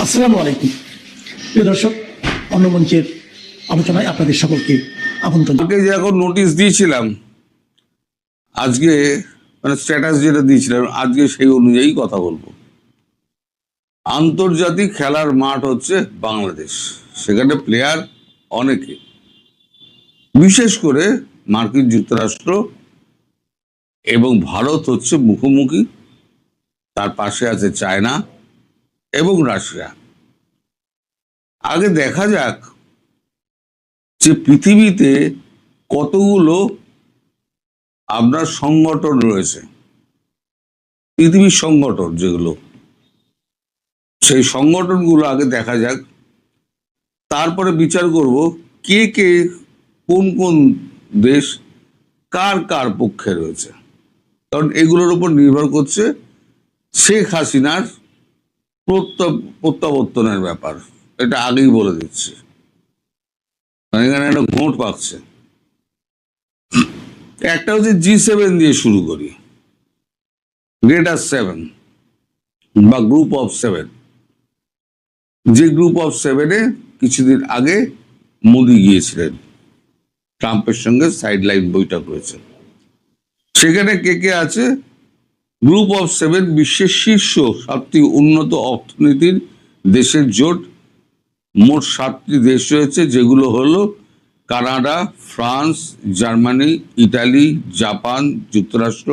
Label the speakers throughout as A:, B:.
A: আসসালামু আলাইকুম প্রিয় দর্শক, অন্য মঞ্চের আলোচনায় আপনাদের সকলকে আমন্ত্রণ।
B: আগে যে এখন নোটিশ দিয়েছিলাম আজকে, মানে স্ট্যাটাস যেটা দিয়েছিলাম আজকে সেই অনুযায়ী কথা বলবো। আন্তর্জাতিক খেলার মাঠ হচ্ছে বাংলাদেশ, সেখানে প্লেয়ার অনেকে, বিশেষ করে মার্কিন যুক্তরাষ্ট্র এবং ভারত হচ্ছে মুখোমুখি, তার পাশে আছে চায়না এবং রাশিয়া। আগে দেখা যাক যে পৃথিবীতে কতগুলো আপনার সংগঠন রয়েছে, পৃথিবীর সংগঠন যেগুলো, সেই সংগঠনগুলো আগে দেখা যাক, তারপরে বিচার করব কে কে কোন কোন দেশ কার কার পক্ষে রয়েছে। কারণ এগুলোর উপর নির্ভর করছে শেখ হাসিনার প্রত্যাবর্তনের ব্যাপার। এটা আগেই বলে দিচ্ছি, এখানে একটা ঘোট পাকছে। একটা হচ্ছে G7 দিয়ে শুরু করি, গ্রেটার 7 বা গ্রুপ অফ 7। যে গ্রুপ অফ 7-এ কিছুদিন আগে মোদি গিয়েছিলেন, ট্রাম্পের সঙ্গে সাইডলাইন বৈঠক হয়েছে। সেখানে কে কে আছে? গ্রুপ অফ 7 বিশ্বের শীর্ষ 7টি উন্নত অর্থনীতির দেশের জোট। মোট 7টি দেশ রয়েছে, যেগুলো হলো Canada, France, Germany, Italy, Japan, যুক্তরাষ্ট্র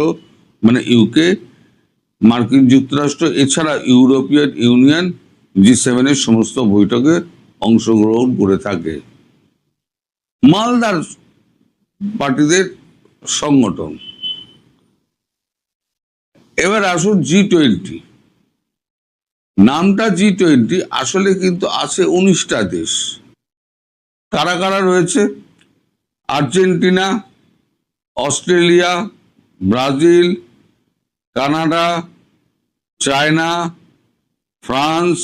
B: মানে ইউকে, মার্কিন যুক্তরাষ্ট্র, এছাড়া ইউরোপিয়ান ইউনিয়ন G7-এর সমস্ত বৈঠকে অংশগ্রহণ করে থাকে। মালদার পার্টিদের সংগঠন। এবার আসুন G20। নামটা G20, আসলে কিন্তু আছে 19টা দেশ। কারা কারা রয়েছে? Argentina, Australia, Brazil, Canada, China, France,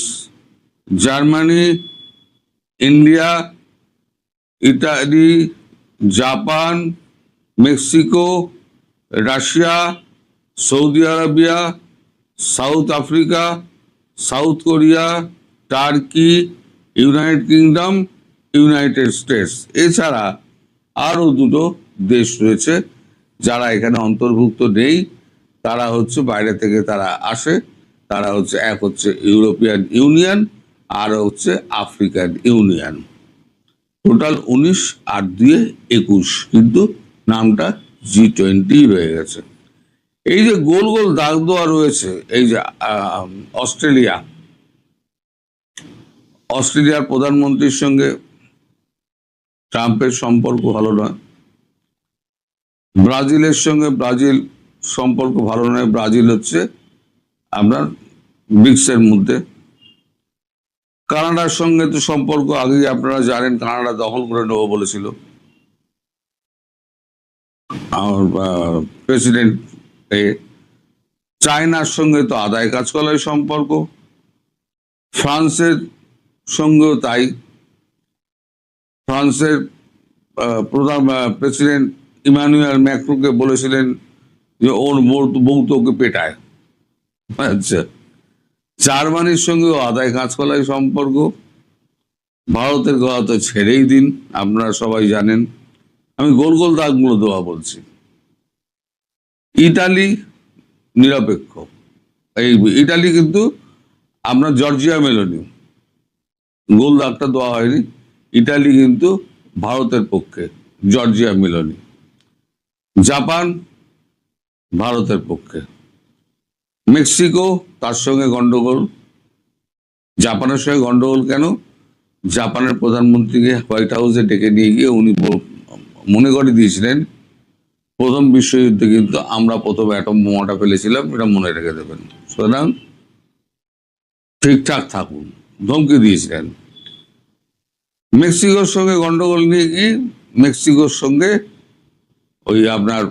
B: Germany, India, Italy, Japan, Mexico, Russia, Saudi Arabia, south Africa, south Korea, turkey, United kingdom, United states. এছাড়া আরও দুটো দেশ রয়েছে যারা এখানে অন্তর্ভুক্ত নেই, তারা হচ্ছে বাইরে থেকে তারা আসে। তারা হচ্ছে, এক হচ্ছে ইউরোপিয়ান ইউনিয়ন, আর হচ্ছে আফ্রিকান ইউনিয়ন। টোটাল 19 আর 2 21, কিন্তু নামটা G20 রয়ে গেছে। এই যে গোল গোল দাগ দেওয়া রয়েছে, এই যে অস্ট্রেলিয়ার প্রধানমন্ত্রীর সঙ্গে ট্রাম্পের সম্পর্ক ভালো নয়। ব্রাজিলের সঙ্গে সম্পর্ক ভালো নয়। ব্রাজিল হচ্ছে আপনার ব্রিক্সের মধ্যে। কানাডার সঙ্গে তো সম্পর্ক আগেই আপনারা জানেন, কানাডা দখল করে নেবো বলেছিল আমার প্রেসিডেন্ট। চায়নার সঙ্গে তো আদায় কাজ করার সম্পর্ক, ফ্রান্সের সঙ্গেও তাই। ফ্রান্সের প্রেসিডেন্ট ইমানুয়েল ম্যাক্রোকে বলেছিলেন যে ওর বউ তো ওকে পেটায়। আচ্ছা, জার্মানির সঙ্গেও আদায় কাজ করার সম্পর্ক। ভারতের কথা তো ছেড়েই দিন, আপনারা সবাই জানেন। আমি গোল গোল দাগগুলো দেওয়া বলছি। ইটালি নিরপেক্ষ। এই ইটালি কিন্তু আপনার জর্জিয়া মেলোনি, গোল দাগটা দেওয়া হয়নি। ইটালি কিন্তু ভারতের পক্ষে, জর্জিয়া মেলোনি। জাপান ভারতের পক্ষে। মেক্সিকো, তার সঙ্গে গন্ডগোল। জাপানের সঙ্গে গন্ডগোল কেন? জাপানের প্রধানমন্ত্রীকে হোয়াইট হাউসে ডেকে নিয়ে গিয়ে উনি মনে করে দিয়েছিলেন প্রথম বিশ্বযুদ্ধে কিন্তু আমরা প্রথম অ্যাটম বোমাটা ফেলেছিলাম, এটা মনে রেখে দেবেন, সুতরাং ঠিকঠাক থাকুন, ধমকি দিয়েছিলেন। মেক্সিকোর সঙ্গে গন্ডগোল নিয়ে কি, মেক্সিকোর সঙ্গে ওই আপনার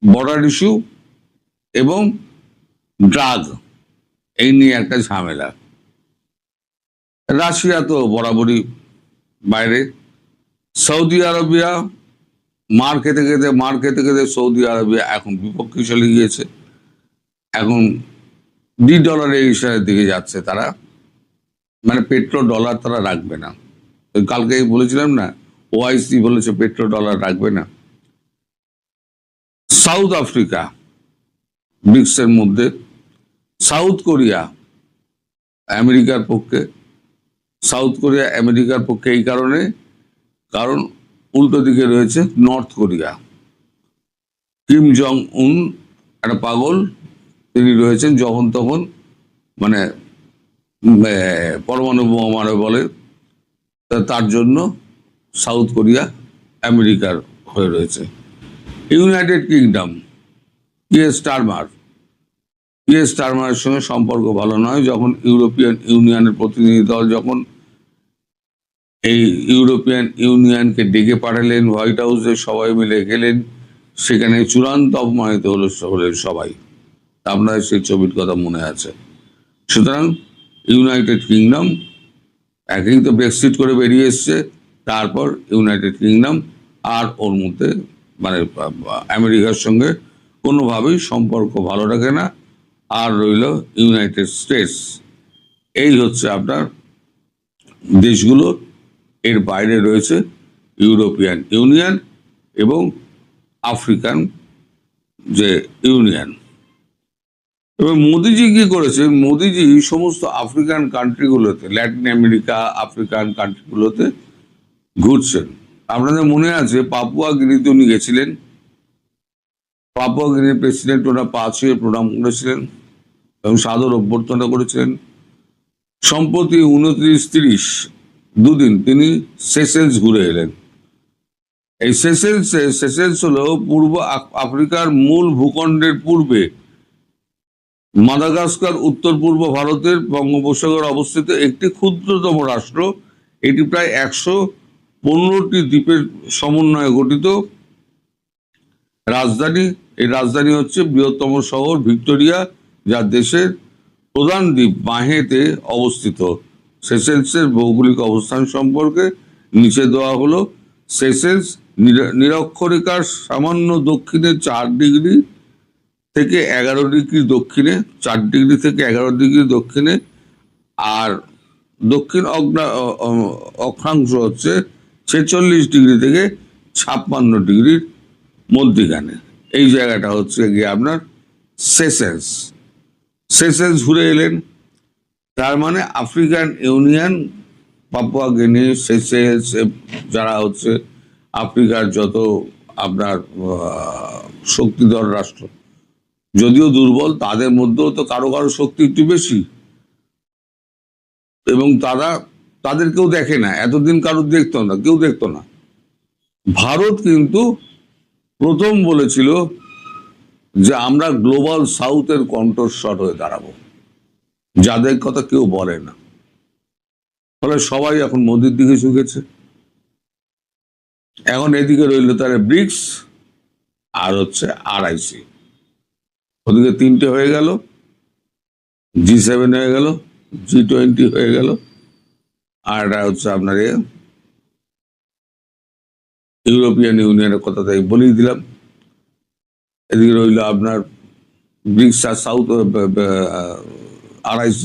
B: বর্ডার ইস্যু এবং ড্রাগ, এই নিয়ে একটা ঝামেলা। রাশিয়া তো বরাবরই বাইরে। সৌদি আরবিয়া মার খেতে খেতে সৌদি আরবিয়া এখন বিপক্ষে চলে গিয়েছে। এখন $2 ইশারের দিকে যাচ্ছে তারা। মানে পেট্রো ডলার তারা রাখবে না। ওই কালকে বলেছিলাম না, ওআইসি বলেছে পেট্রো ডলার রাখবে না। সাউথ আফ্রিকা ব্রিক্সের মধ্যে, সাউথ কোরিয়া আমেরিকার পক্ষে, সাউথ কোরিয়া আমেরিকার পক্ষে এই কারণে, কারণ উল্টো দিকে রয়েছে নর্থ কোরিয়া। কিম জং উন একটা পাগল, তিনি রয়েছেন যখন তখন মানে পরমাণু বোমা মারে বলে, তার জন্য সাউথ কোরিয়া আমেরিকার হয়ে রয়েছে। ইউনাইটেড কিংডম, স্টারমারের সঙ্গে সম্পর্ক ভালো নয়। যখন ইউরোপিয়ান ইউনিয়নের প্রতিনিধি দল যখন এই ইউরোপিয়ান ইউনিয়নকে ডেকে পাঠালেন হোয়াইট হাউসে, সবাই মিলে গেলেন, সেখানে চূড়ান্ত অপমানিত হলেন সবাই। আপনার সেই ছবির কথা মনে আছে। সুতরাং ইউনাইটেড কিংডম একই তো ব্রেক্সিট করে বেরিয়ে এসছে, তারপর ইউনাইটেড কিংডম আর ওর মধ্যে মানে আমেরিকার সঙ্গে কোনোভাবেই সম্পর্ক ভালো রাখে না। আর রইল ইউনাইটেড স্টেটস। এই হচ্ছে আপনার দেশগুলো। এর বাইরে রয়েছে ইউরোপিয়ান ইউনিয়ন এবং আফ্রিকান যে ইউনিয়ন। এবার মোদিজি কি করেছে, মোদিজি সমস্ত আফ্রিকান কান্ট্রিগুলোতে, ল্যাটিন আমেরিকা আফ্রিকান কান্ট্রিগুলোতে ঘুরছেন। আপনাদের মনে আছে পাপুয়া গিনিতে উনি গেছিলেন, পাপুয়া গিনির প্রেসিডেন্ট ওনার পা ছুঁয়ে প্রণাম করেছিলেন এবং সাদর অভ্যর্থনা করেছিলেন। সম্প্রতি 29-30 দুদিন তিনি সেশেলস ঘুরে এলেন। এই সেশেলস হলো পূর্ব আফ্রিকার মূল ভূখণ্ডের পূর্বে মাদাগাস্কার উত্তর পূর্ব ভারতের বঙ্গোপসাগরে অবস্থিত একটি ক্ষুদ্রতম রাষ্ট্র। এটি প্রায় 115টি দ্বীপের সমন্বয়ে গঠিত। এই রাজধানী হচ্ছে বৃহত্তম শহর ভিক্টোরিয়া, যা দেশের প্রধান দ্বীপ মাহেতে অবস্থিত। সেশেলসের ভৌগোলিক অবস্থান সম্পর্কে নিচে দেওয়া হলো। সেশেলস নিরক্ষরেখার সামান্য দক্ষিণে 4 ডিগ্রি থেকে 11 ডিগ্রি দক্ষিণে, 4 ডিগ্রি থেকে 11 ডিগ্রি দক্ষিণে, আর দক্ষিণ অক্ষাংশ হচ্ছে 46 ডিগ্রি থেকে 56 ডিগ্রির মধ্যিখানে। এই জায়গাটা হচ্ছে গিয়ে আপনার সেশেলস ঘুরে এলেন। তার মানে আফ্রিকান ইউনিয়ন, পাপুয়া গিনি, সেশেলস, যারা হচ্ছে আফ্রিকার যত আপনার শক্তিধর রাষ্ট্র, যদিও দুর্বল, তাদের মধ্যেও তো কারো কারো শক্তি একটু বেশি, এবং তাদের কেউ দেখে না। এতদিন কারোর দেখতো না, কেউ দেখতো না। ভারত কিন্তু প্রথম বলেছিল যে আমরা গ্লোবাল সাউথের কণ্ঠস্বর হয়ে দাঁড়াবো, যাদের কথা কেউ বলে না। ফলে সবাই এখন মোদির দিকে ঝুঁকেছে। এখন এদিকে রইল তারা ব্রিক্স আর হচ্ছে RIC। ওদিকে 3টে হয়ে গেল, G7 হয়ে গেল, G20 হয়ে গেল, আর এটা হচ্ছে আপনার ইউরোপিয়ান ইউনিয়নের কথা তাই বলেই দিলাম। এদিকে রইল আপনার ব্রিক্স আর সাউথ RIC।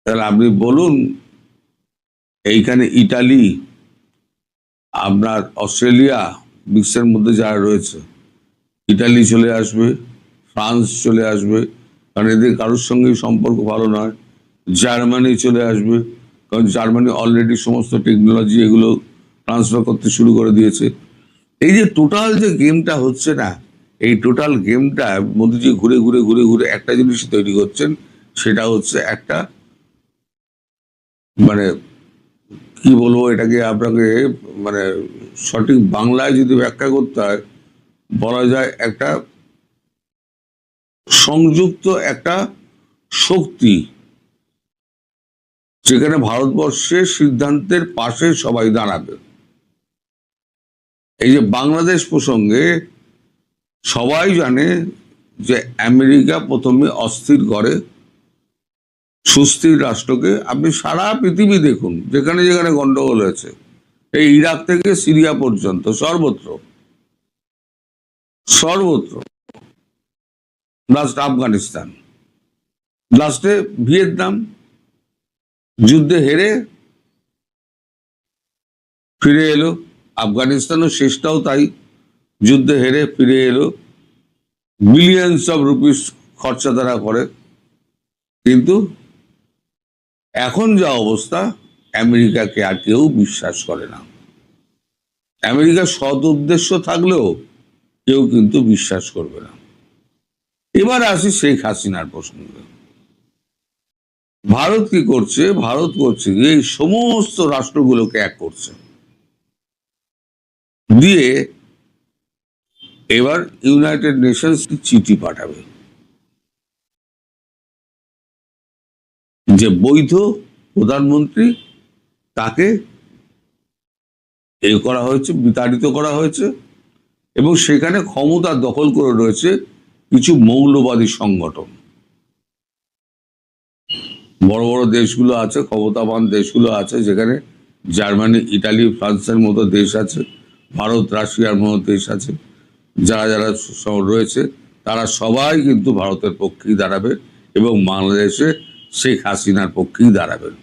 B: তাহলে আপনি বলুন, এইখানে ইটালি, আপনার অস্ট্রেলিয়া ব্রিক্সের মধ্যে যারা রয়েছে, ইটালি চলে আসবে, ফ্রান্স চলে আসবে, কারণ এদের কারোর সঙ্গেই সম্পর্ক ভালো নয়। জার্মানি চলে আসবে, কারণ জার্মানি অলরেডি সমস্ত টেকনোলজি এগুলো ট্রান্সফার করতে শুরু করে দিয়েছে। এই যে টোটাল যে গেমটা হচ্ছে না, এই টোটাল গেমটা মোদিজি ঘুরে ঘুরে ঘুরে ঘুরে একটা জিনিস তৈরি করছেন, সেটা হচ্ছে একটা মানে কি বলবো এটাকে আপনাকে, মানে সঠিক বাংলায় যদি ব্যাখ্যা করতে হয়, বলা যায় একটা সংযুক্ত একটা শক্তি, যেখানে ভারতবর্ষের সিদ্ধান্তের পাশে সবাই দাঁড়াবে। এই যে বাংলাদেশ প্রসঙ্গে সবাই জানে যে আমেরিকা প্রথমে অস্থির করে সুস্থির রাষ্ট্রকে। আপনি সারা পৃথিবী দেখুন, যেখানে যেখানে গন্ডগোল হয়েছে, এই ইরাক থেকে সিরিয়া পর্যন্ত, সর্বত্র লাস্ট আফগানিস্তান, লাস্টে ভিয়েতনাম, যুদ্ধে হেরে ফিরে এলো, আফগানিস্তানের শেষটাও তাই, যুদ্ধে হেরে ফিরে এলো, বিলিয়ন্স অফ রুপিস খরচা তারা করে। কিন্তু এখন যা অবস্থা, আমেরিকাকে আর কেউ বিশ্বাস করে না। আমেরিকার সৎ উদ্দেশ্য থাকলেও কেউ কিন্তু বিশ্বাস করবে না। এবার আসি শেখ হাসিনার প্রসঙ্গে। ভারত কি করছে? ভারত করছে এই সমস্ত রাষ্ট্রগুলোকে এক করছে, দিয়ে এবার ইউনাইটেড নেশনস চিঠি পাঠাবে যে বৈধ প্রধানমন্ত্রী তাকে করা হয়েছে, বিতাড়িত করা হয়েছে, এবং সেখানে ক্ষমতা দখল করে রয়েছে কিছু মৌলবাদী সংগঠন। বড় বড় দেশগুলো আছে, ক্ষমতাবান দেশগুলো আছে, যেখানে জার্মানি, ইটালি, ফ্রান্সের মতো দেশ আছে, ভারত, রাশিয়ার মতো দেশ আছে। যারা যারা রয়েছে তারা সবাই কিন্তু ভারতের পক্ষেই দাঁড়াবে এবং বাংলাদেশে শেখ হাসিনার পক্ষেই দাঁড়াবেন।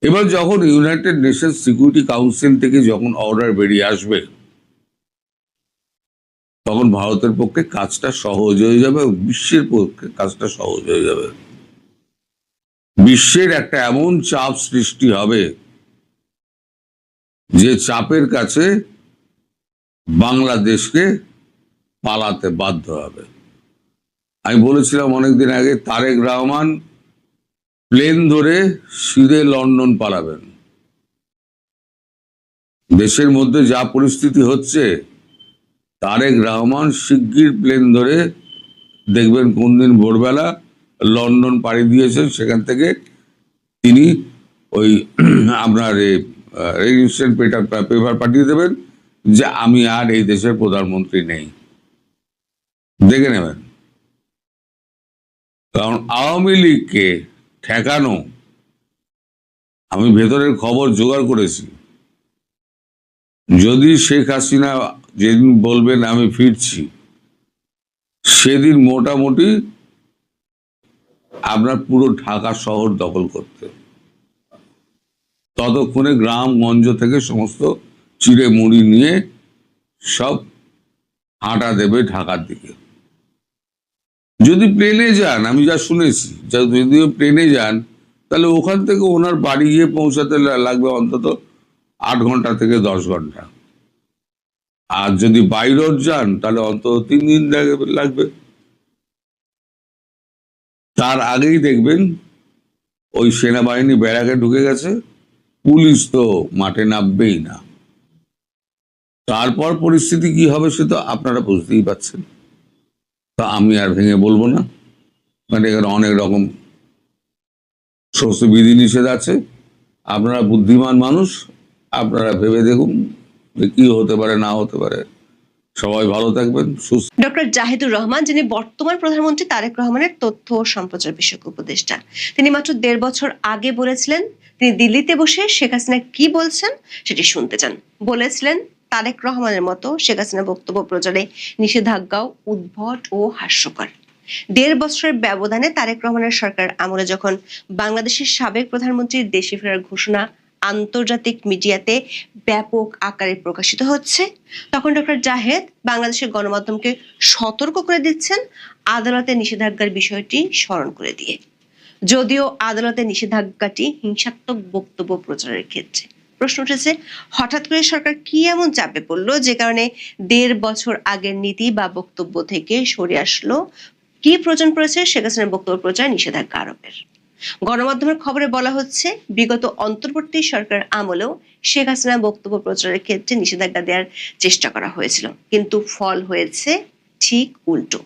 B: এবার যখন ইউনাইটেড নেশনস সিকিউরিটি কাউন্সিল থেকে যখন অর্ডার বেরিয়ে আসবে, তখন ভারতের পক্ষে কাজটা সহজ হয়ে যাবে, বিশ্বের পক্ষে কাজটা সহজ হয়ে যাবে। বিশ্বের একটা এমন চাপ সৃষ্টি হবে যে চাপের কাছে বাংলাদেশকে পালাতে বাধ্য হবে। আমি বলেছিলাম অনেকদিন আগে, তারেক রহমান প্লেন ধরে সিধে লন্ডন পালাবেন। দেশের মধ্যে যা পরিস্থিতি হচ্ছে, তারেক রহমান শিগগির প্লেন ধরে দেখবেন কোন দিন ভোরবেলা লন্ডন পাড়ি দিয়েছেন, সেখান থেকে তিনি ওই আপনার রেজিস্ট্রেশন পেপার পাঠিয়ে দেবেন যে আমি আর এই দেশের প্রধানমন্ত্রী নেই, দেখে নেবেন। কারণ আওয়ামী লীগকে ঠেকানো, আমি ভেতরের খবর জোগাড় করেছি, যদি শেখ হাসিনা যেদিন বলবেন আমি ফিরছি, সেদিন মোটামুটি আপনার পুরো ঢাকা শহর দখল করতে, ততক্ষণে গ্রামগঞ্জ থেকে সমস্ত চিড়ে মুড়ি নিয়ে সব হাঁটা দেবে ঢাকার দিকে। যদি প্লেনে যান, আমি যা শুনেছি, যদি প্লেনে যান, তাহলে ওখান থেকে ওনার বাড়ি গিয়ে পৌঁছাতে লাগবে অন্তত 8 ঘন্টা থেকে 10 ঘন্টা। আর যদি বাই রোড যান, তাহলে অন্তত 3 দিন লাগবে। তার আগেই দেখবেন ওই সেনাবাহিনী ব্যারাকে ঢুকে গেছে, পুলিশ তো মাঠে নামবেই না। তারপর পরিস্থিতি কি হবে সে তো আপনারা বুঝতেই পারছেন, তা আমি আর ভেঙে বলবো না। মানে এখানে অনেক রকম সমস্ত বিধিনিষেধ আছে। আপনারা বুদ্ধিমান মানুষ, আপনারা ভেবে দেখুন যে কি হতে পারে না হতে পারে। সবাই ভালো থাকবেন, সুস্থ।
C: ডক্টর জাহিদুর রহমান, যিনি বর্তমান প্রধানমন্ত্রী তারেক রহমানের তথ্য ও সম্প্রচার বিষয়ক উপদেষ্টা, তিনি মাত্র 1.5 বছর আগে বলেছিলেন তিনি দিল্লিতে বসে শেখ হাসিনা কি বলছেন সেটি শুনতে চান। বলেছিলেন তারেক রহমানের মতো শেখ হাসিনা বক্তব্য প্রচারে নিষেধাজ্ঞাও উদ্ভট ও হাস্যকর। 1.5 বছরের ব্যবধানে তারেক রহমানের সরকার আমলে যখন বাংলাদেশের সাবেক প্রধানমন্ত্রীর দেশে ফেরার ঘোষণা আন্তর্জাতিক মিডিয়াতে ব্যাপক আকারে প্রকাশিত হচ্ছে, তখন ডক্টর জাহেদ বাংলাদেশের গণমাধ্যমকে সতর্ক করে দিচ্ছেন আদালতের নিষেধাজ্ঞার বিষয়টি স্মরণ করে দিয়ে। যদিও আদালতের নিষেধাজ্ঞাটি হিংসাত্মক বক্তব্য প্রচারের ক্ষেত্রে। প্রশ্ন উঠেছে, হঠাৎ করে সরকার কি এমন চাপে পড়লো যে কারণে 1.5 বছর আগের নীতি বা বক্তব্য থেকে সরে আসলো? কি প্রয়োজন পড়েছে শেখ হাসিনার বক্তব্য প্রচার নিষেধাজ্ঞা আরোপের? গণমাধ্যমের খবরে বলা হচ্ছে, বিগত অন্তর্বর্তী সরকার আমলেও শেখ হাসিনা বক্তব্য প্রচারের ক্ষেত্রে নিষেধাজ্ঞা দেওয়ার চেষ্টা করা হয়েছিল, কিন্তু ফল হয়েছে ঠিক উল্টো।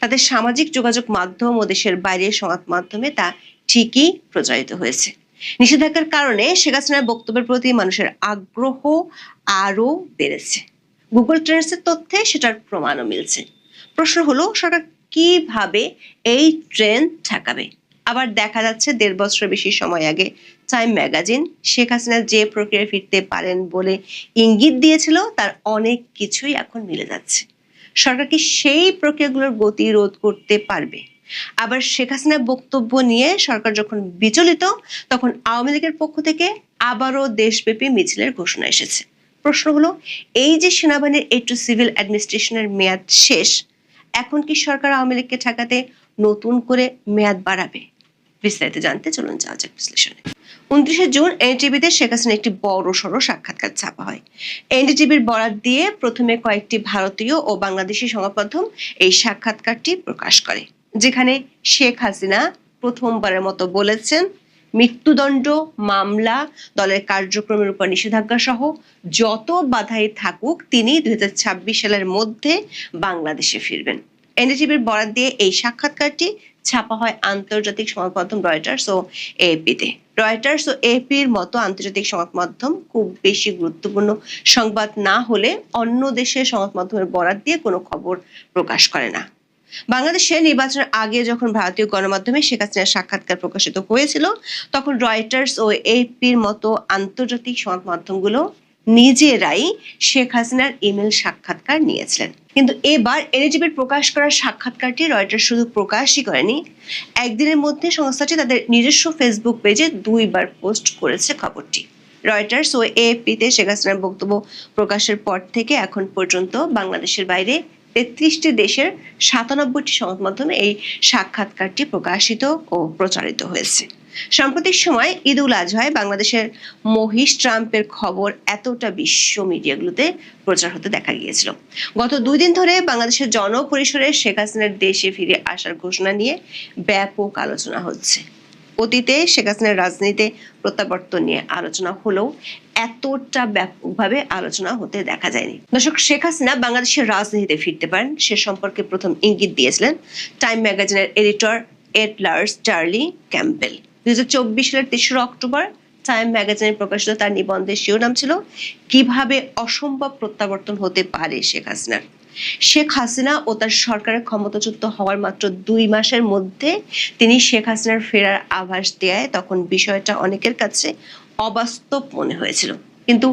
C: তাদের সামাজিক যোগাযোগ মাধ্যম ও দেশের বাইরের সংবাদ মাধ্যমে তা ঠিকই প্রচারিত হয়েছে। নিষেধাজ্ঞার কারণে শেখ হাসিনার বক্তব্যের প্রতি মানুষের আগ্রহ আরো বেড়েছে। গুগল ট্রেন্ডসের তথ্যে সেটার প্রমাণও মিলছে। প্রশ্ন হলো, সরকার কিভাবে এই ট্রেন্ড ঠেকাবে? আবার দেখা যাচ্ছে 1.5 বছরের বেশি সময় আগে টাইম ম্যাগাজিন শেখ হাসিনা যে প্রক্রিয়ায় ফিরতে পারেন বলে ইঙ্গিত দিয়েছিল, তার অনেক কিছুই এখন মিলে যাচ্ছে। সরকার কি সেই প্রক্রিয়াগুলোর গতি রোধ করতে পারবে? আবার শেখ হাসিনার বক্তব্য নিয়ে সরকার যখন বিচলিত, তখন আওয়ামী লীগের পক্ষ থেকে আবারও দেশব্যাপী মিছিলের ঘোষণা এসেছে। প্রশ্ন হলো, এই যে সেনাবাহিনীর একটু সিভিল অ্যাডমিনিস্ট্রেশনের মেয়াদ শেষ, এখন কি সরকার আওয়ামী লীগকে ঠেকাতে নতুন করে মেয়াদ বাড়াবে? বিস্তারিত জানতে চলুন যাওয়া যাক বিশ্লেষণে। 29 জুন এনডিটিভিতে শেখ হাসিনা একটি বড় সড়ো সাক্ষাৎকার ছাপা হয়। এনডিটিভির বরাত দিয়ে প্রথমে কয়েকটি ভারতীয় ও বাংলাদেশি সংবাদ মাধ্যম এই সাক্ষাৎকারটি প্রকাশ করে, যেখানে শেখ হাসিনা প্রথমবারের মতো বলেছেন মৃত্যুদণ্ড, মামলা, দলের কার্যক্রমের উপর নিষেধাজ্ঞা সহ যত বাধাই থাকুক তিনি 2026 সালের মধ্যে বাংলাদেশে ফিরবেন। এনডিটিভির বরাত দিয়ে এই সাক্ষাৎকারটি ছাপা হয় আন্তর্জাতিক সংবাদ মাধ্যম রয়টার্স ও এএপিতে। রয়টার্স ও এএপির মতো আন্তর্জাতিক সংবাদ মাধ্যম খুব বেশি গুরুত্বপূর্ণ সংবাদ না হলে অন্য দেশের সংবাদ মাধ্যমের বরাত দিয়ে কোনো খবর প্রকাশ করে না। বাংলাদেশে নির্বাচনের আগে যখন ভারতীয় গণমাধ্যমে শেখ হাসিনার সাক্ষাৎকার প্রকাশিত হয়েছিল, তখন রয়টার্স ও এএপির মতো আন্তর্জাতিক সংবাদ মাধ্যমগুলো নিজেরাই শেখ হাসিনার ইমেল সাক্ষাৎকার নিয়েছিলেন। কিন্তু এবার এনডিটিভির প্রকাশ করা সাক্ষাৎকারটি রয়টার্স শুধু প্রকাশই করেনি, একদিনের মধ্যে সংস্থাটি তাদের নিজস্ব ফেসবুক পেজে 2 বার পোস্ট করেছে খবরটি। রয়টার্স ও এএপিতে শেখ হাসিনার বক্তব্য প্রকাশের পর থেকে এখন পর্যন্ত বাংলাদেশের বাইরে 33টি দেশের 97টি সংবাদ মাধ্যমে এই সাক্ষাৎকারটি প্রকাশিত ও প্রচারিত হয়েছে। সাম্প্রতিক সময় ঈদ উল আজহায় বাংলাদেশের মহিষ ট্রাম্পের খবর এতটা বিশ্ব মিডিয়াগুলোতে প্রচার হতে দেখা গিয়েছিল। গত 2 দিন ধরে বাংলাদেশের জনপরিসরে শেখ হাসিনার দেশে ফিরে আসার ঘোষণা নিয়ে ব্যাপক আলোচনা হচ্ছে। অতীতে শেখ হাসিনার রাজনীতিতে প্রত্যাবর্তন নিয়ে আলোচনা হলেও এতটা ব্যাপকভাবে আলোচনা হতে দেখা যায়নি। দর্শক, শেখ হাসিনা বাংলাদেশের রাজনীতিতে ফিরতে পারেন সে সম্পর্কে প্রথম ইঙ্গিত দিয়েছিলেন টাইম ম্যাগাজিনের এডিটর এড লার্স চার্লি ক্যাম্পবেল। 2024 সালের 3রা অক্টোবর টাইম ম্যাগাজিনে প্রকাশিত তার নিবন্ধের শিরোনাম ছিল কিভাবে অসম্ভব প্রত্যাবর্তন হতে পারে শেখ হাসিনার। শেখ হাসিনা ও তার সরকারের ক্ষমতাচ্যুত হওয়ার মাত্র 2 মাসের মধ্যে তিনি শেখ হাসিনার ফেরার আভাস দেয়, তখন বিষয়টা অনেকের কাছে অবাস্তব মনে হয়েছিল। কিন্তু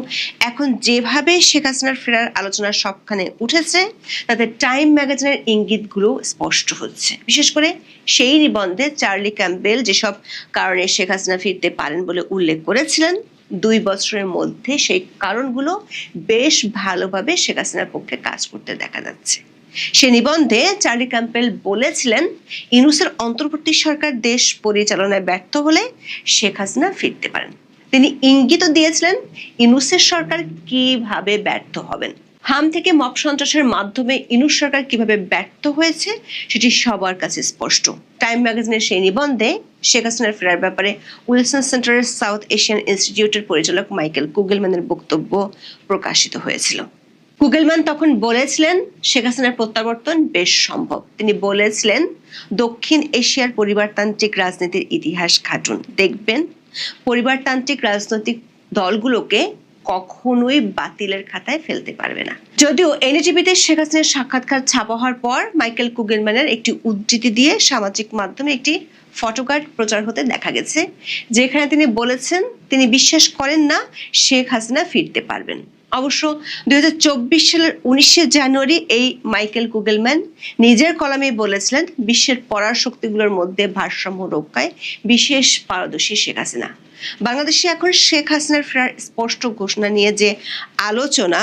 C: এখন যেভাবে শেখ হাসিনার ফেরার আলোচনা সবখানে উঠেছে, তাতে টাইম ম্যাগাজিনের ইঙ্গিতগুলো স্পষ্ট হচ্ছে। বিশেষ করে সেই নিবন্ধে চার্লি ক্যাম্পবেল যেসব কারণে শেখ হাসিনা ফিরতে পারেন বলে উল্লেখ করেছিলেন, 2 বছরের মধ্যে সেই কারণগুলো বেশ ভালোভাবে শেখ হাসিনার পক্ষে কাজ করতে দেখা যাচ্ছে। সে নিবন্ধে চার্লি ক্যাম্পবেল বলেছিলেন, ইউনূসের অন্তর্বর্তী সরকার দেশ পরিচালনায় ব্যর্থ হলে শেখ হাসিনা ফিরতে পারেন। তিনি ইঙ্গিতও দিয়েছিলেন ইউনূসের সরকার কিভাবে ব্যর্থ হবেন। হাম থেকে মব সন্ত্রাসের মাধ্যমে ইউনূস সরকার কিভাবে ব্যর্থ হয়েছে সেটি সবার কাছে স্পষ্ট। টাইম ম্যাগাজিনের সেই নিবন্ধে শেখ হাসিনার ফেরার ব্যাপারে উইলসন সেন্টারের সাউথ এশিয়ান ইনস্টিটিউটের পরিচালক মাইকেল কুগেলম্যানের বক্তব্য প্রকাশিত হয়েছিল। কুগেলম্যান তখন বলেছিলেন শেখ হাসিনার প্রত্যাবর্তন বেশ সম্ভব। তিনি বলেছিলেন, দক্ষিণ এশিয়ার পরিবারতান্ত্রিক রাজনীতির ইতিহাস ঘাটুন, দেখবেন পরিবারতান্ত্রিক রাজনৈতিক দলগুলোকে কখনোই বাতিলের খাতায় ফেলতে পারবে না। যদিও এনডিটিভিতে শেখ হাসিনার সাক্ষাৎকার ছাপা হওয়ার পর মাইকেল কুগেলম্যানের একটি উদ্ধৃতি দিয়ে সামাজিক মাধ্যমে একটি ফটোকার্ড প্রচার হতে দেখা গেছে, যেখানে তিনি বলেছেন তিনি বিশ্বাস করেন না শেখ হাসিনা ফিরতে পারবেন। অবশ্য 2024 সালের 19 জানুয়ারি এই মাইকেল কুগেলম্যান নিজের কলামে বলেছিলেন বিশ্বের পরাশক্তিগুলোর মধ্যে ভারসাম্য রক্ষায় বিশেষ পারদর্শী শেখ হাসিনা। বাংলাদেশে এখন শেখ হাসিনার ফেরার স্পষ্ট ঘোষণা নিয়ে যে আলোচনা,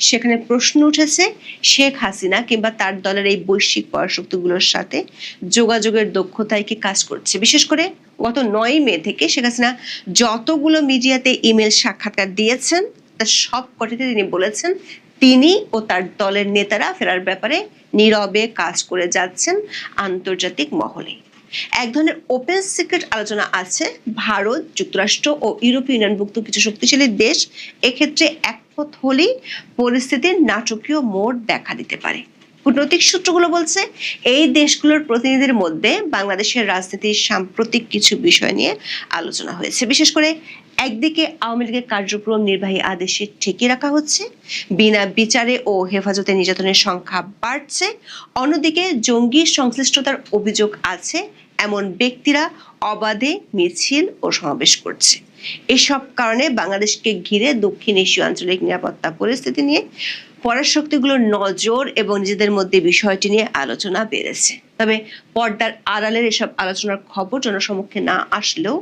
C: সেখানে প্রশ্ন উঠেছে শেখ হাসিনা কিংবা তার দলের এই বৈশ্বিক পরাশক্তিগুলোর সাথে যোগাযোগের দক্ষতায় কি কাজ করছে। বিশেষ করে গত 9 মে থেকে শেখ হাসিনা যতগুলো মিডিয়াতে ইমেল সাক্ষাৎকার দিয়েছেন তার সব কটিতে তিনি বলেছেন তিনি ও তার দলের নেতারা ফেরার ব্যাপারে নীরবে কাজ করে যাচ্ছেন আন্তর্জাতিক মহলে। এক ধরনের ওপেন সিক্রেট আলোচনা আছে, ভারত, যুক্তরাষ্ট্র ও ইউরোপীয় ইউনিয়নভুক্ত কিছু শক্তিশালী দেশ এক্ষেত্রে একমত হলেই পরিস্থিতির নাটকীয় মোড় দেখা দিতে পারে। কূটনৈতিক সূত্রগুলো বলছে এই দেশগুলোর প্রতিনিধিদের মধ্যে বাংলাদেশের রাজনীতির সাম্প্রতিক কিছু বিষয় নিয়ে আলোচনা হয়েছে। বিশেষ করে একদিকে আওয়ামী লীগের কার্যক্রম নির্বাহী আদেশে ঠেকিয়ে রাখা হচ্ছে, বিনা বিচারে ও হেফাজতে নির্যাতনের সংখ্যা বাড়ছে, অন্যদিকে জঙ্গি সংশ্লিষ্টতার অভিযোগ আছে এমন ব্যক্তিরা অবাধে মিছিল ও সমাবেশ করছে। এসব কারণে বাংলাদেশকে ঘিরে দক্ষিণ এশীয় আঞ্চলিক নিরাপত্তা পরিস্থিতি নিয়ে পরাশক্তিগুলোর নজর এবং নিজেদের মধ্যে বিষয়টি নিয়ে আলোচনা বেড়েছে। তবে পর্দার আড়ালের এসব আলোচনার খবর জনসমক্ষে না আসলেও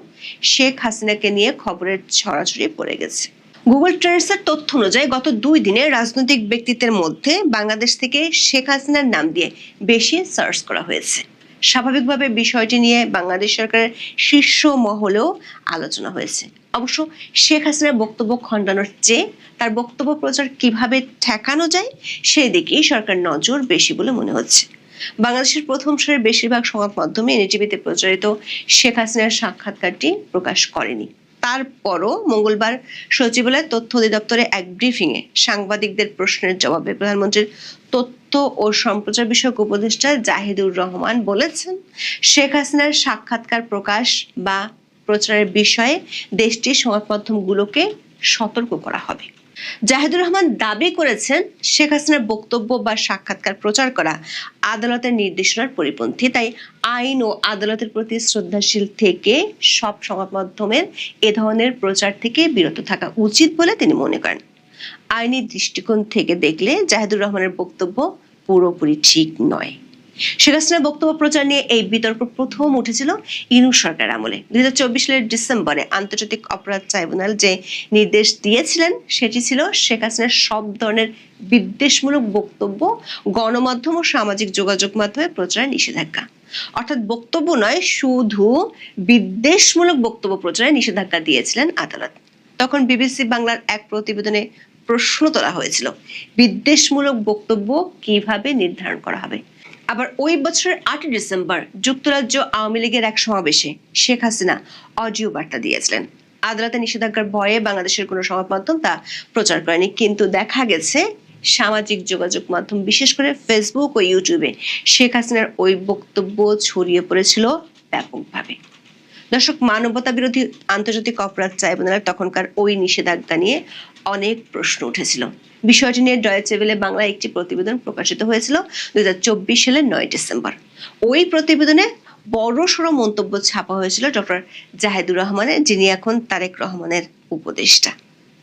C: শেখ হাসিনাকে নিয়ে খবরের ছড়াছড়ি পড়ে গেছে। গুগল ট্রেন্ডসের তথ্য অনুযায়ী গত 2 দিনে রাজনৈতিক ব্যক্তিত্বের মধ্যে বাংলাদেশ থেকে শেখ হাসিনার নাম দিয়ে বেশি সার্চ করা হয়েছে। স্বাভাবিকভাবে বিষয়টি নিয়ে বাংলাদেশ সরকারের শীর্ষ মহলেও আলোচনা হয়েছে। অবশ্য শেখ হাসিনার বক্তব্য খণ্ডানোর চেয়ে তার বক্তব্য প্রচার কিভাবে ঠেকানো যায় সেই দিকেই সরকার নজর বেশি বলে মনে হচ্ছে। বাংলাদেশের প্রথম সারির বেশিরভাগ সংবাদ মাধ্যমে এনটিভিতে প্রচারিত শেখ হাসিনার সাক্ষাৎকারটি প্রকাশ করেনি। তারপরও মঙ্গলবার সচিবালয় তথ্য অধিদপ্তরে এক ব্রিফিংয়ে সাংবাদিকদের প্রশ্নের জবাবে প্রধানমন্ত্রীর তথ্য ও সম্প্রচার বিষয়ক উপদেষ্টা জাহিদুর রহমান বলেছেন, শেখ হাসিনার সাক্ষাৎকার প্রকাশ বা প্রচারের বিষয়ে দেশটির সংবাদ মাধ্যমগুলোকে সতর্ক করা হবে। জাহিদুর রহমান দাবি করেছেন, শেখ হাসিনার বক্তব্য বা সাক্ষাৎকার প্রচার করা আদালতের নির্দেশনার পরিপন্থী, তাই আইন ও আদালতের প্রতি শ্রদ্ধাশীল থেকে সব সংবাদ মাধ্যমের এ ধরনের প্রচার থেকে বিরত থাকা উচিত বলে তিনি মনে করেন। আইনি দৃষ্টিকোণ থেকে দেখলে জাহিদুর রহমানের বক্তব্য পুরোপুরি ঠিক নয়। শেখ হাসিনার বক্তব্য প্রচার নিয়ে এই বিতর্ক প্রথম উঠেছিল ইউনূস সরকার আমলে। 2024 সালের ডিসেম্বরে আন্তর্জাতিক অপরাধ ট্রাইব্যুনাল যে নির্দেশ দিয়েছিলেন সেটি ছিল শেখ হাসিনার সব ধরনের বিদ্বেষমূলক বক্তব্য গণমাধ্যম ও সামাজিক যোগাযোগ মাধ্যমে প্রচারের নিষেধাজ্ঞা। অর্থাৎ বক্তব্য নয়, শুধু বিদ্বেষমূলক বক্তব্য প্রচারে নিষেধাজ্ঞা দিয়েছিলেন আদালত। তখন বিবিসি বাংলার এক প্রতিবেদনে প্রশ্ন তোলা হয়েছিল, বিদ্বেষমূলক বক্তব্য কিভাবে নির্ধারণ করা হবে। আবার ওই বছরের 8 ডিসেম্বর যুক্তরাজ্য আওয়ামী লীগের এক সমাবেশে শেখ হাসিনা অডিও বার্তা দিয়েছিলেন। আদালতের নিষেধাজ্ঞার ভয়ে বাংলাদেশের কোনো সংবাদ মাধ্যম তা প্রচার করেনি, কিন্তু দেখা গেছে সামাজিক যোগাযোগ মাধ্যম বিশেষ করে ফেসবুক ও ইউটিউবে শেখ হাসিনার ওই বক্তব্য ছড়িয়ে পড়েছিল ব্যাপকভাবে। দর্শক, মানবতা বিরোধী আন্তর্জাতিক অপরাধ ট্রাইব্যুনালের তখনকার ওই নিষেধাজ্ঞা নিয়ে অনেক প্রশ্ন উঠেছিল। বিষয়টি নিয়ে ডয়েচে ভেলে বাংলায় একটি প্রতিবেদন প্রকাশিত হয়েছিল 2024 সালের 9 ডিসেম্বর। ওই প্রতিবেদনে বড়সড় মন্তব্য ছাপা হয়েছিল ডক্টর জাহিদুর রহমানের, যিনি এখন তারেক রহমানের উপদেষ্টা।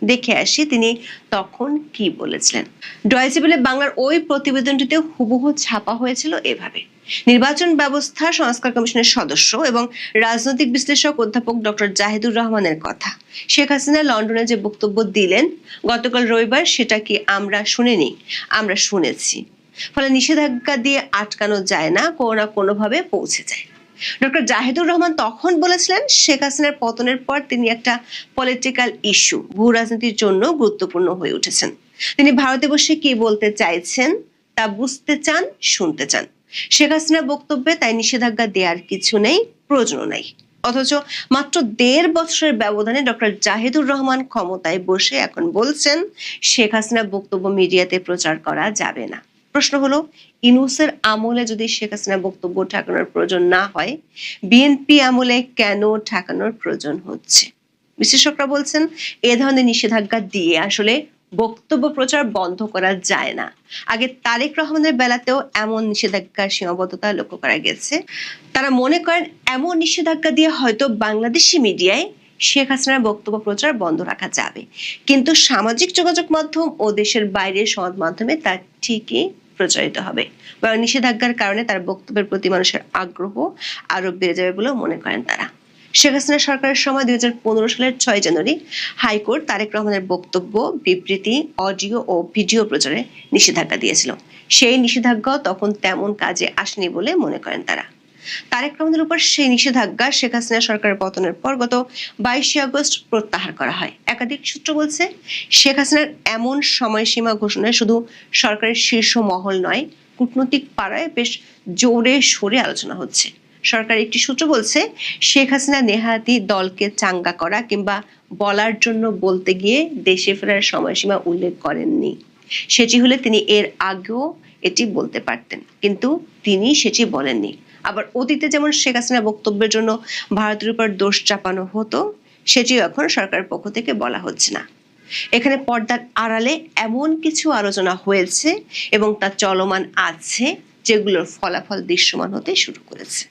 C: দেখে আসি তিনি তখন কি বলেছিলেন। ডয়েচে ভেলে বাংলার ওই প্রতিবেদনটিতে হুবহু ছাপা হয়েছিল এভাবে: নির্বাচন ব্যবস্থা সংস্কার কমিশনের সদস্য এবং রাজনৈতিক বিশ্লেষক অধ্যাপক ডক্টর জাহিদুর রহমানের কথা, শেখ হাসিনা লন্ডনে যে বক্তব্য দিলেন গতকাল রবিবার, সেটা কি আমরা শুনিনি? আমরা শুনেছি। ফলে নিষেধাজ্ঞা দিয়ে আটকানো যায় না, কোনো না কোনোভাবে পৌঁছে যায়। ডক্টর জাহিদুর রহমান তখন বলেছিলেন, শেখ হাসিনার পতনের পর তিনি একটা পলিটিক্যাল ইস্যু, ভূ রাজনীতির জন্য গুরুত্বপূর্ণ হয়ে উঠেছেন। তিনি ভারতে বসে কি বলতে চাইছেন তা বুঝতে চান, শুনতে চান। শেখ হাসিনার বক্তব্যে তাই নিষেধাজ্ঞা দেওয়ার কিছু নেই, প্রয়োজনও নাই। অথচ মাত্র 1.5 বছরের ব্যবধানে ডক্টর জাহিদুর রহমান ক্ষমতায় বসে এখন বলছেন শেখ হাসিনার বক্তব্য মিডিয়াতে প্রচার করা যাবে না। প্রশ্ন হলো, ইউনূসের আমলে যদি শেখ হাসিনার বক্তব্য ঠেকানোর প্রয়োজন না হয়, বিএনপি আমলে কেন ঠেকানোর প্রয়োজন হচ্ছে? বিশেষজ্ঞরা বলছেন, এ ধরনের নিষেধাজ্ঞা দিয়ে আসলে বক্তব্য প্রচার বন্ধ করা যায় না। আগে তারেক রহমানের বেলাতেও এমন নিষেধাজ্ঞার সীমাবদ্ধতা লক্ষ্য করা গেছে। তারা মনে করেন এমন নিষেধাজ্ঞা দিয়ে হয়তো বাংলাদেশি মিডিয়ায় শেখ হাসিনার বক্তব্য প্রচার বন্ধ রাখা যাবে, কিন্তু সামাজিক যোগাযোগ মাধ্যম ও দেশের বাইরের সংবাদ মাধ্যমে তা ঠিকই প্রচারিত হবে। বরং নিষেধাজ্ঞার কারণে তার বক্তব্যের প্রতি মানুষের আগ্রহ আরো বেড়ে যাবে বলেও মনে করেন তারা। শেখ হাসিনা সরকারের সময় 2015 সালের 6 জানুয়ারি হাইকোর্ট তারেক রহমানের বক্তব্য, বিবৃতি, অডিও ও ভিডিও প্রচারে নিষেধাজ্ঞা দিয়েছিল। সেই নিষেধাজ্ঞা তখন তেমন কাজে আসেনি বলে মনে করেন তারা। তারেক রহমানের উপর সেই নিষেধাজ্ঞা শেখ হাসিনা সরকারের পতনের পর গত 22 আগস্ট প্রত্যাহার করা হয়। একাধিক সূত্র বলছে, শেখ হাসিনার এমন সময়সীমা ঘোষণায় শুধু সরকারের শীর্ষ মহল নয়, কূটনৈতিক পাড়ায় বেশ জোরে সোরে আলোচনা হচ্ছে। সরকার একটি সূত্র বলছে, শেখ হাসিনা নেহাতি দলকে চাঙ্গা করা কিংবা বলার জন্য বলতে গিয়ে দেশে ফেরার সময়সীমা উল্লেখ করেননি। সেটি হলে তিনি এর আগেও এটি বলতে পারতেন, কিন্তু তিনি সেটি বলেননি। আবার অতীতে যেমন শেখ হাসিনা বক্তব্যের জন্য ভারতের উপর দোষ চাপানো হতো, সেটিও এখন সরকারের পক্ষ থেকে বলা হচ্ছে না। এখানে পর্দার আড়ালে এমন কিছু আলোচনা হয়েছে এবং তা চলমান আছে, যেগুলোর ফলাফল দৃশ্যমান হতে শুরু করেছে।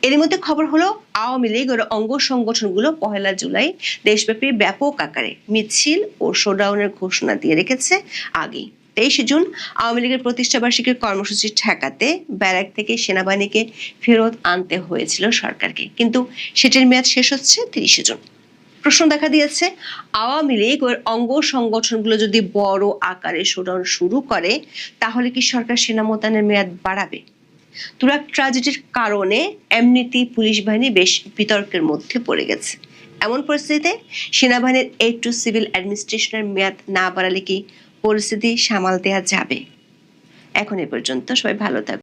C: এর মধ্যে খবর হলো, আওয়ামী লীগ ও অঙ্গ সংগঠনগুলো 1 জুলাই দেশব্যাপী ব্যাপক আকারে মিছিল ও শোডাউনের ঘোষণা দিয়ে রেখেছে আগেই। 23 জুন আওয়ামী লীগের প্রতিষ্ঠাবার্ষিকীর কর্মসূচি ঠেকাতে ব্যারাক থেকে সেনাবাহিনীকে ফেরত আনতে হয়েছিল সরকারকে, কিন্তু সেটির মেয়াদ শেষ হচ্ছে 30 জুন। প্রশ্ন দেখা দিয়েছে, আওয়ামী লীগ ওর অঙ্গ সংগঠনগুলো যদি বড় আকারে শোডাউন শুরু করে তাহলে কি সরকার সেনা মোতায়েনের মেয়াদ বাড়াবে? তুরাগ ট্র্যাজেডির কারণে এমনিতেই পুলিশ বাহিনী বেশ বিতর্কের মধ্যে পড়ে গেছে। এমন পরিস্থিতিতে সেনাবাহিনীর এইড টু সিভিল অ্যাডমিনিস্ট্রেশনের মেয়াদ না বাড়ালে কি পরিস্থিতি সামাল দেওয়া যাবে? এখন এ পর্যন্ত, সবাই ভালো থাকুন।